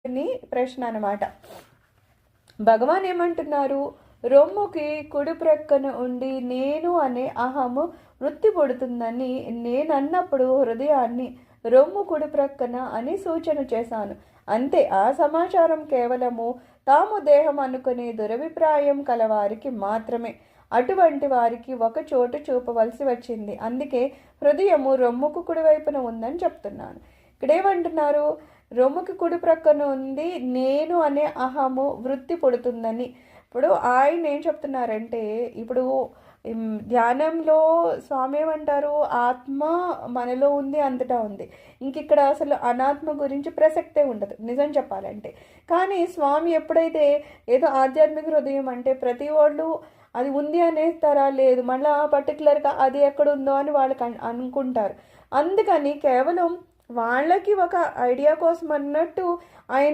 అని ప్రశ్న అన్నమాట. భగవాన్ ఏమంటున్నారు, రొమ్ముకి కుడి ప్రక్కన ఉండి నేను అనే అహము వృత్తి పుడుతుందని నేనన్నప్పుడు హృదయాన్ని రొమ్ము కుడి ప్రక్కన అని సూచన చేశాను. అంతే. ఆ సమాచారం కేవలము తాము దేహం అనుకునే దురభిప్రాయం కలవారికి మాత్రమే. అటువంటి వారికి ఒక చోటు చూపవలసి వచ్చింది. అందుకే హృదయము రొమ్ముకు కుడివైపున ఉందని చెప్తున్నాను. ఇక్కడేమంటున్నారు, రొమ్ముకి కుడి ప్రక్కన ఉంది నేను అనే అహము వృత్తి పుడుతుందని. ఇప్పుడు ఆయన ఏం చెప్తున్నారంటే, ఇప్పుడు ధ్యానంలో స్వామి ఏమంటారు, ఆత్మ మనలో ఉంది, అంతటా ఉంది. ఇక్కడ అసలు అనాత్మ గురించి ప్రసక్తే ఉండదు నిజం చెప్పాలంటే. కానీ స్వామి ఎప్పుడైతే ఏదో ఆధ్యాత్మిక హృదయం అంటే ప్రతి వాళ్ళు అది ఉంది అనేస్తారా, లేదు మళ్ళీ పర్టికులర్గా అది ఎక్కడ ఉందో అని వాళ్ళకి అనుకుంటారు. అందుకని కేవలం వాళ్ళకి ఒక ఐడియా కోసం అన్నట్టు ఆయన